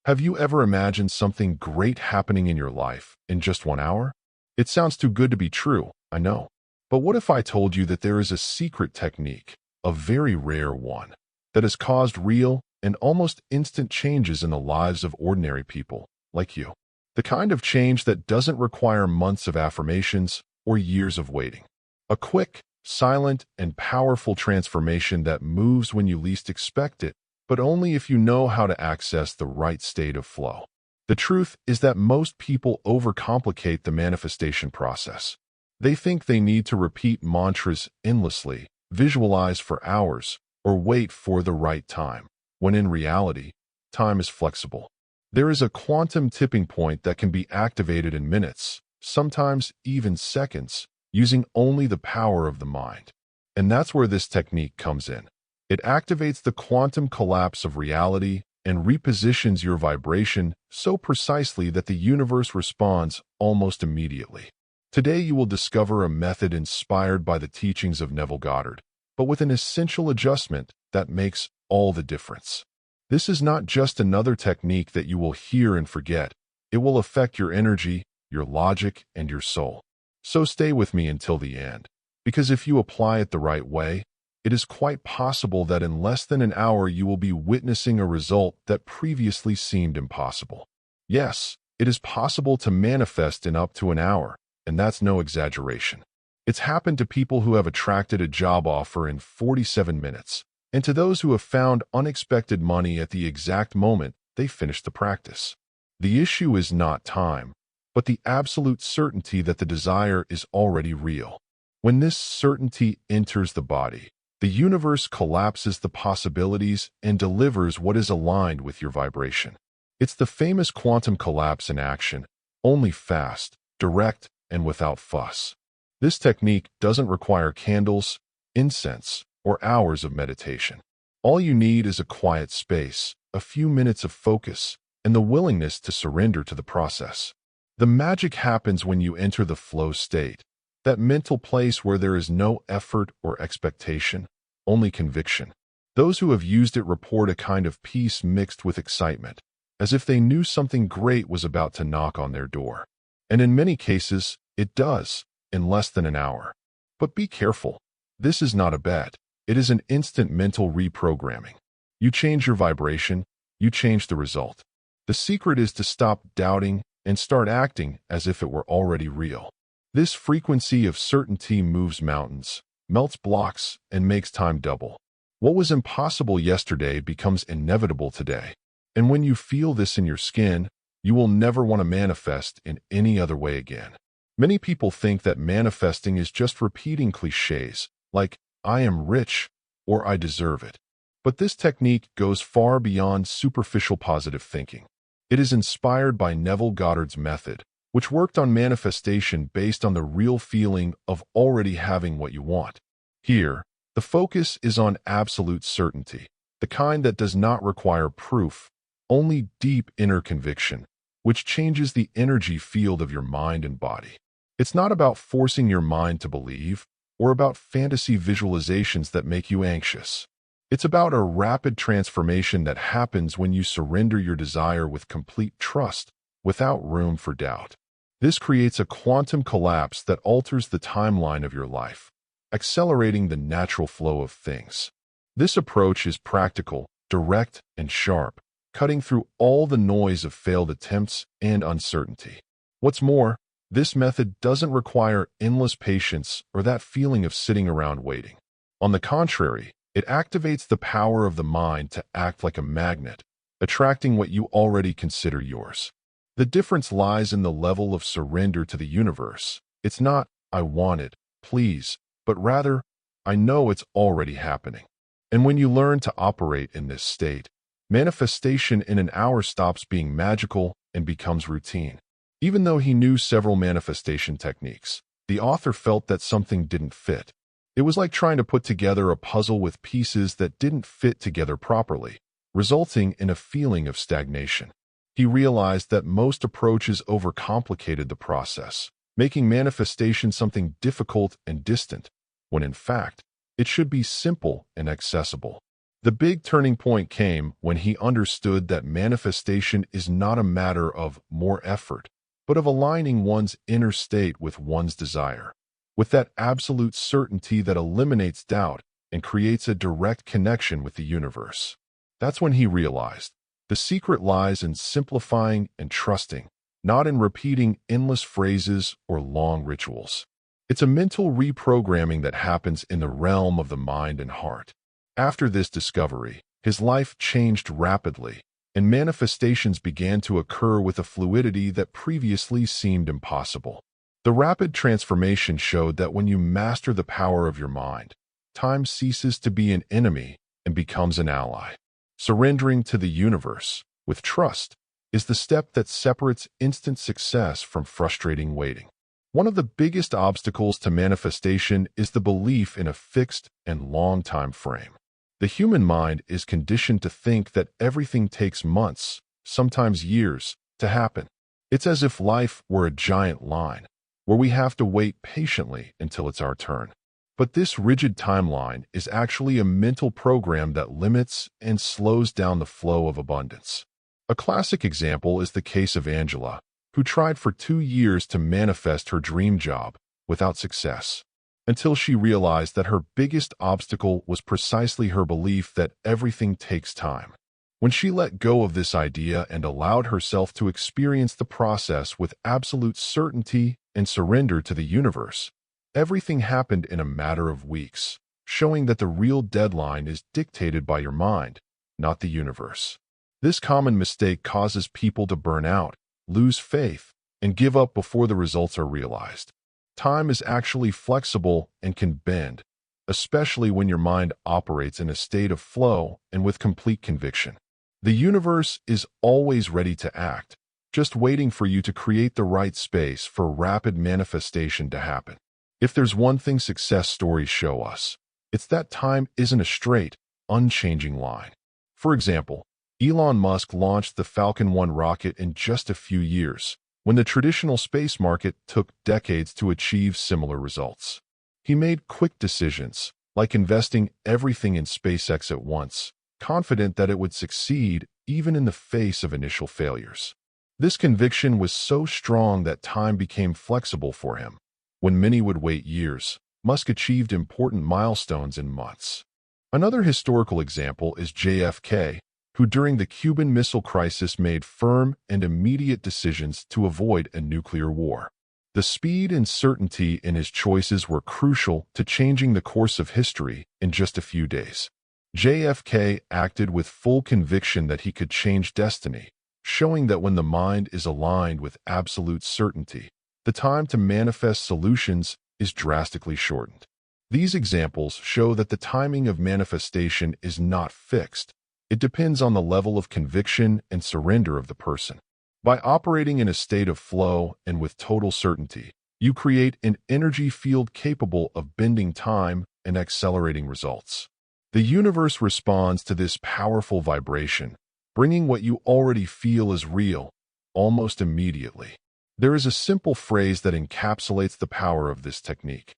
Have you ever imagined something great happening in your life in just 1 hour? It sounds too good to be true, I know. But what if I told you that there is a secret technique, a very rare one, that has caused real and almost instant changes in the lives of ordinary people like you? The kind of change that doesn't require months of affirmations or years of waiting. A quick, silent, and powerful transformation that moves when you least expect it, but only if you know how to access the right state of flow. The truth is that most people overcomplicate the manifestation process. They think they need to repeat mantras endlessly, visualize for hours, or wait for the right time, when in reality, time is flexible. There is a quantum tipping point that can be activated in minutes, sometimes even seconds, using only the power of the mind. And that's where this technique comes in. It activates the quantum collapse of reality and repositions your vibration so precisely that the universe responds almost immediately. Today you will discover a method inspired by the teachings of Neville Goddard, but with an essential adjustment that makes all the difference. This is not just another technique that you will hear and forget. It will affect your energy, your logic, and your soul. So stay with me until the end, because if you apply it the right way, it is quite possible that in less than an hour you will be witnessing a result that previously seemed impossible. Yes, it is possible to manifest in up to an hour, and that's no exaggeration. It's happened to people who have attracted a job offer in 47 minutes, and to those who have found unexpected money at the exact moment they finished the practice. The issue is not time, but the absolute certainty that the desire is already real. When this certainty enters the body, the universe collapses the possibilities and delivers what is aligned with your vibration. It's the famous quantum collapse in action, only fast, direct, and without fuss. This technique doesn't require candles, incense, or hours of meditation. All you need is a quiet space, a few minutes of focus, and the willingness to surrender to the process. The magic happens when you enter the flow state, that mental place where there is no effort or expectation, only conviction. Those who have used it report a kind of peace mixed with excitement, as if they knew something great was about to knock on their door. And in many cases, it does, in less than an hour. But be careful. This is not a bet. It is an instant mental reprogramming. You change your vibration, you change the result. The secret is to stop doubting and start acting as if it were already real. This frequency of certainty moves mountains, melts blocks, and makes time double. What was impossible yesterday becomes inevitable today. And when you feel this in your skin, you will never want to manifest in any other way again. Many people think that manifesting is just repeating cliches, like, I am rich, or I deserve it. But this technique goes far beyond superficial positive thinking. It is inspired by Neville Goddard's method, which worked on manifestation based on the real feeling of already having what you want. Here, the focus is on absolute certainty, the kind that does not require proof, only deep inner conviction, which changes the energy field of your mind and body. It's not about forcing your mind to believe, or about fantasy visualizations that make you anxious. It's about a rapid transformation that happens when you surrender your desire with complete trust, without room for doubt. This creates a quantum collapse that alters the timeline of your life, accelerating the natural flow of things. This approach is practical, direct, and sharp, cutting through all the noise of failed attempts and uncertainty. What's more, this method doesn't require endless patience or that feeling of sitting around waiting. On the contrary, it activates the power of the mind to act like a magnet, attracting what you already consider yours. The difference lies in the level of surrender to the universe. It's not, I want it, please, but rather, I know it's already happening. And when you learn to operate in this state, manifestation in an hour stops being magical and becomes routine. Even though he knew several manifestation techniques, the author felt that something didn't fit. It was like trying to put together a puzzle with pieces that didn't fit together properly, resulting in a feeling of stagnation. He realized that most approaches overcomplicated the process, making manifestation something difficult and distant, when in fact, it should be simple and accessible. The big turning point came when he understood that manifestation is not a matter of more effort, but of aligning one's inner state with one's desire, with that absolute certainty that eliminates doubt and creates a direct connection with the universe. That's when he realized the secret lies in simplifying and trusting, not in repeating endless phrases or long rituals. It's a mental reprogramming that happens in the realm of the mind and heart. After this discovery, his life changed rapidly, and manifestations began to occur with a fluidity that previously seemed impossible. The rapid transformation showed that when you master the power of your mind, time ceases to be an enemy and becomes an ally. Surrendering to the universe, with trust, is the step that separates instant success from frustrating waiting. One of the biggest obstacles to manifestation is the belief in a fixed and long time frame. The human mind is conditioned to think that everything takes months, sometimes years, to happen. It's as if life were a giant line, where we have to wait patiently until it's our turn. But this rigid timeline is actually a mental program that limits and slows down the flow of abundance. A classic example is the case of Angela, who tried for 2 years to manifest her dream job without success, until she realized that her biggest obstacle was precisely her belief that everything takes time. When she let go of this idea and allowed herself to experience the process with absolute certainty and surrender to the universe, everything happened in a matter of weeks, showing that the real deadline is dictated by your mind, not the universe. This common mistake causes people to burn out, lose faith, and give up before the results are realized. Time is actually flexible and can bend, especially when your mind operates in a state of flow and with complete conviction. The universe is always ready to act, just waiting for you to create the right space for rapid manifestation to happen. If there's one thing success stories show us, it's that time isn't a straight, unchanging line. For example, Elon Musk launched the Falcon 1 rocket in just a few years, when the traditional space market took decades to achieve similar results. He made quick decisions, like investing everything in SpaceX at once, confident that it would succeed even in the face of initial failures. This conviction was so strong that time became flexible for him. When many would wait years, Musk achieved important milestones in months. Another historical example is JFK, who during the Cuban Missile Crisis made firm and immediate decisions to avoid a nuclear war. The speed and certainty in his choices were crucial to changing the course of history in just a few days. JFK acted with full conviction that he could change destiny, showing that when the mind is aligned with absolute certainty, the time to manifest solutions is drastically shortened. These examples show that the timing of manifestation is not fixed. It depends on the level of conviction and surrender of the person. By operating in a state of flow and with total certainty, you create an energy field capable of bending time and accelerating results. The universe responds to this powerful vibration, bringing what you already feel as real, almost immediately. There is a simple phrase that encapsulates the power of this technique.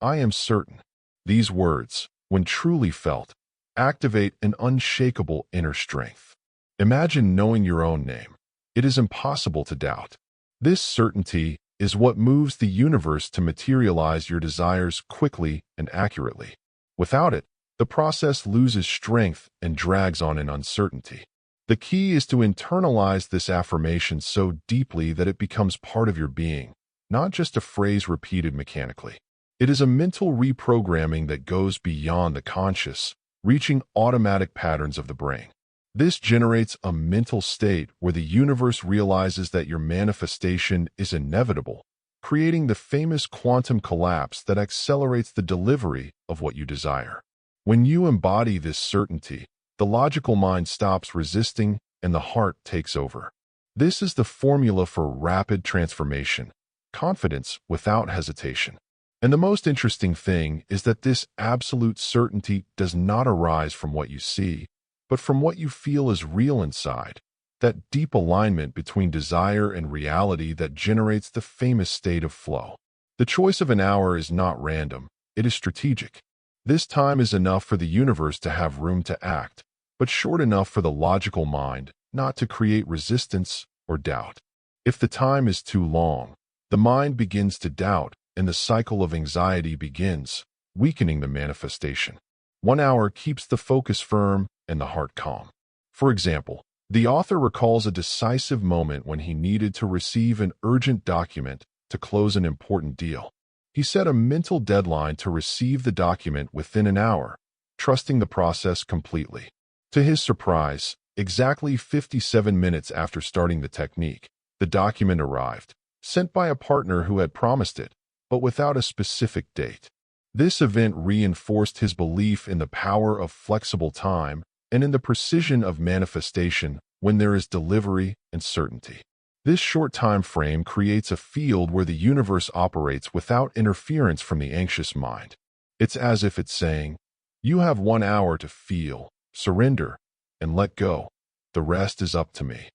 I am certain. These words, when truly felt, activate an unshakable inner strength. Imagine knowing your own name. It is impossible to doubt. This certainty is what moves the universe to materialize your desires quickly and accurately. Without it, the process loses strength and drags on in uncertainty. The key is to internalize this affirmation so deeply that it becomes part of your being, not just a phrase repeated mechanically. It is a mental reprogramming that goes beyond the conscious, reaching automatic patterns of the brain. This generates a mental state where the universe realizes that your manifestation is inevitable, creating the famous quantum collapse that accelerates the delivery of what you desire. When you embody this certainty, the logical mind stops resisting and the heart takes over. This is the formula for rapid transformation, confidence without hesitation. And the most interesting thing is that this absolute certainty does not arise from what you see, but from what you feel is real inside, that deep alignment between desire and reality that generates the famous state of flow. The choice of an hour is not random, it is strategic. This time is enough for the universe to have room to act, but short enough for the logical mind not to create resistance or doubt. If the time is too long, the mind begins to doubt and the cycle of anxiety begins, weakening the manifestation. 1 hour keeps the focus firm and the heart calm. For example, the author recalls a decisive moment when he needed to receive an urgent document to close an important deal. He set a mental deadline to receive the document within an hour, trusting the process completely. To his surprise, exactly 57 minutes after starting the technique, the document arrived, sent by a partner who had promised it, but without a specific date. This event reinforced his belief in the power of flexible time and in the precision of manifestation when there is delivery and certainty. This short time frame creates a field where the universe operates without interference from the anxious mind. It's as if it's saying, "You have 1 hour to feel, surrender, and let go. The rest is up to me."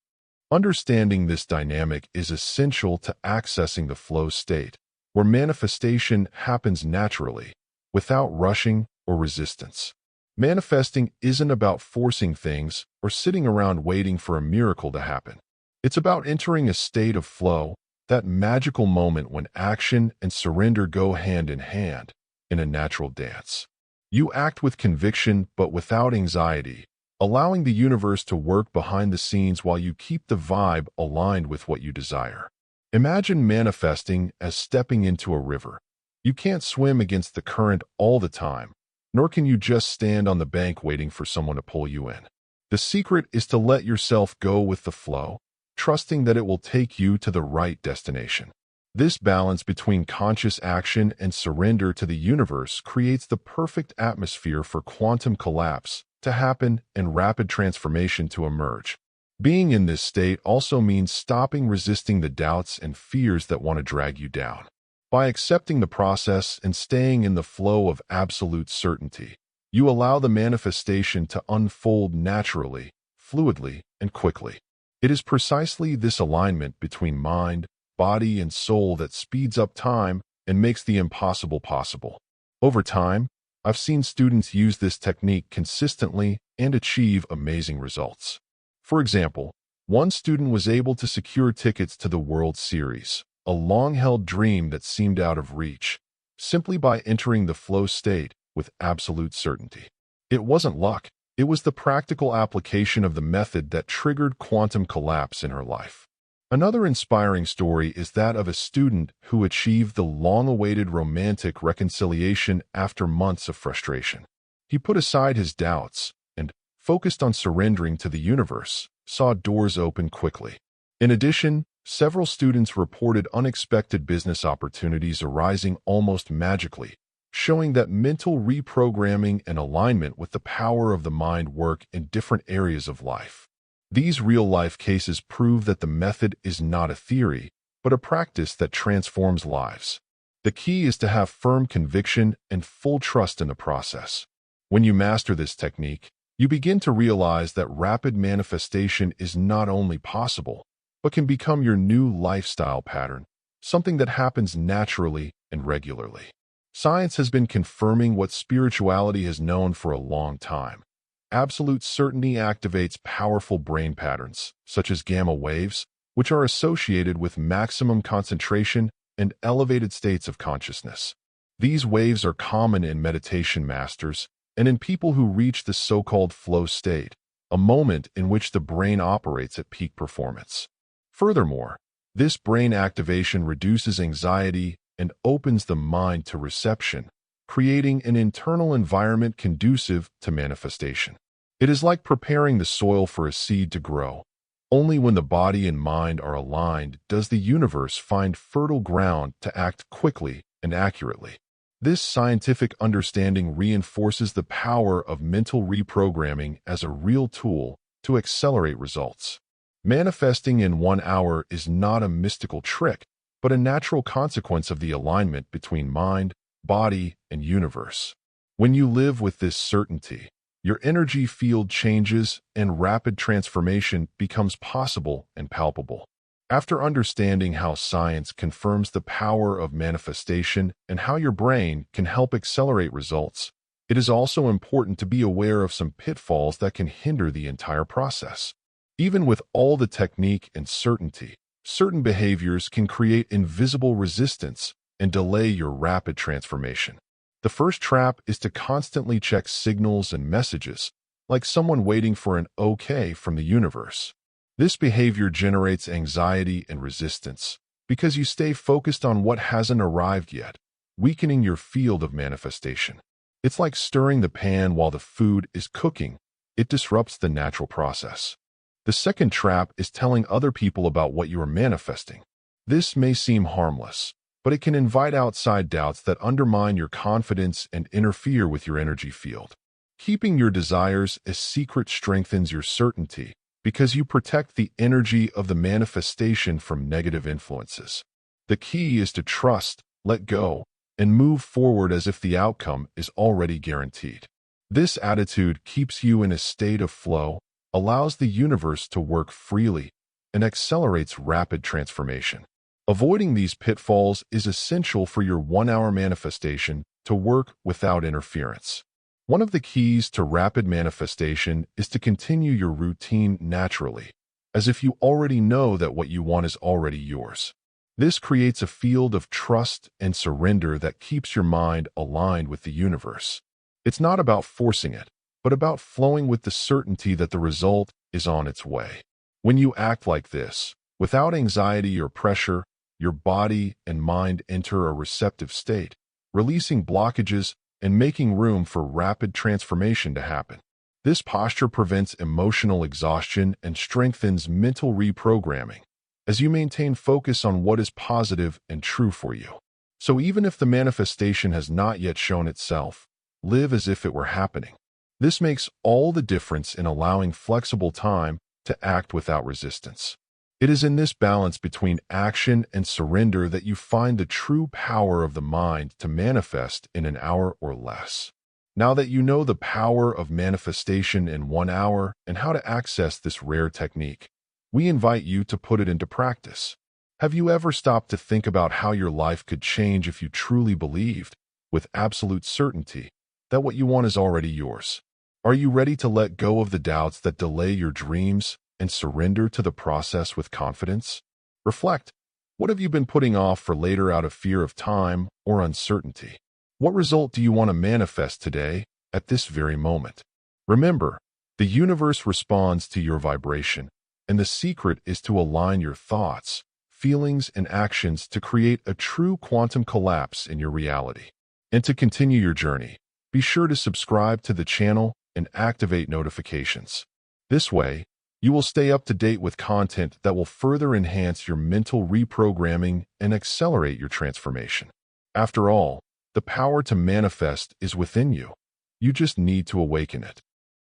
Understanding this dynamic is essential to accessing the flow state, where manifestation happens naturally, without rushing or resistance. Manifesting isn't about forcing things or sitting around waiting for a miracle to happen. It's about entering a state of flow, that magical moment when action and surrender go hand in hand in a natural dance. You act with conviction but without anxiety, allowing the universe to work behind the scenes while you keep the vibe aligned with what you desire. Imagine manifesting as stepping into a river. You can't swim against the current all the time, nor can you just stand on the bank waiting for someone to pull you in. The secret is to let yourself go with the flow, trusting that it will take you to the right destination. This balance between conscious action and surrender to the universe creates the perfect atmosphere for quantum collapse to happen and rapid transformation to emerge. Being in this state also means stopping resisting the doubts and fears that want to drag you down. By accepting the process and staying in the flow of absolute certainty, you allow the manifestation to unfold naturally, fluidly, and quickly. It is precisely this alignment between mind, body, and soul that speeds up time and makes the impossible possible. Over time, I've seen students use this technique consistently and achieve amazing results. For example, one student was able to secure tickets to the World Series, a long-held dream that seemed out of reach, simply by entering the flow state with absolute certainty. It wasn't luck, it was the practical application of the method that triggered quantum collapse in her life. Another inspiring story is that of a student who achieved the long-awaited romantic reconciliation after months of frustration. He put aside his doubts and, focused on surrendering to the universe, saw doors open quickly. In addition, several students reported unexpected business opportunities arising almost magically, showing that mental reprogramming and alignment with the power of the mind work in different areas of life. These real-life cases prove that the method is not a theory, but a practice that transforms lives. The key is to have firm conviction and full trust in the process. When you master this technique, you begin to realize that rapid manifestation is not only possible, but can become your new lifestyle pattern, something that happens naturally and regularly. Science has been confirming what spirituality has known for a long time. Absolute certainty activates powerful brain patterns, such as gamma waves, which are associated with maximum concentration and elevated states of consciousness. These waves are common in meditation masters and in people who reach the so-called flow state, a moment in which the brain operates at peak performance. Furthermore, this brain activation reduces anxiety and opens the mind to reception, creating an internal environment conducive to manifestation. It is like preparing the soil for a seed to grow. Only when the body and mind are aligned does the universe find fertile ground to act quickly and accurately. This scientific understanding reinforces the power of mental reprogramming as a real tool to accelerate results. Manifesting in 1 hour is not a mystical trick, but a natural consequence of the alignment between mind, body, and universe. When you live with this certainty, your energy field changes and rapid transformation becomes possible and palpable. After understanding how science confirms the power of manifestation and how your brain can help accelerate results, It is also important to be aware of some pitfalls that can hinder the entire process. Even with all the technique and certainty, certain behaviors can create invisible resistance and delay your rapid transformation. The first trap is to constantly check signals and messages, like someone waiting for an okay from the universe. This behavior generates anxiety and resistance because you stay focused on what hasn't arrived yet, weakening your field of manifestation. It's like stirring the pan while the food is cooking. It disrupts the natural process. The second trap is telling other people about what you are manifesting. This may seem harmless, but it can invite outside doubts that undermine your confidence and interfere with your energy field. Keeping your desires a secret strengthens your certainty because you protect the energy of the manifestation from negative influences. The key is to trust, let go, and move forward as if the outcome is already guaranteed. This attitude keeps you in a state of flow, allows the universe to work freely, and accelerates rapid transformation. Avoiding these pitfalls is essential for your 1-hour manifestation to work without interference. One of the keys to rapid manifestation is to continue your routine naturally, as if you already know that what you want is already yours. This creates a field of trust and surrender that keeps your mind aligned with the universe. It's not about forcing it, but about flowing with the certainty that the result is on its way. When you act like this, without anxiety or pressure, your body and mind enter a receptive state, releasing blockages and making room for rapid transformation to happen. This posture prevents emotional exhaustion and strengthens mental reprogramming, as you maintain focus on what is positive and true for you. So even if the manifestation has not yet shown itself, live as if it were happening. This makes all the difference in allowing flexible time to act without resistance. It is in this balance between action and surrender that you find the true power of the mind to manifest in an hour or less. Now that you know the power of manifestation in 1 hour and how to access this rare technique, we invite you to put it into practice. Have you ever stopped to think about how your life could change if you truly believed, with absolute certainty, that what you want is already yours? Are you ready to let go of the doubts that delay your dreams and surrender to the process with confidence? Reflect. What have you been putting off for later out of fear of time or uncertainty? What result do you want to manifest today, at this very moment? Remember, the universe responds to your vibration, and the secret is to align your thoughts, feelings, and actions to create a true quantum collapse in your reality. And to continue your journey, be sure to subscribe to the channel and activate notifications. This way, you will stay up to date with content that will further enhance your mental reprogramming and accelerate your transformation. After all, the power to manifest is within you. You just need to awaken it.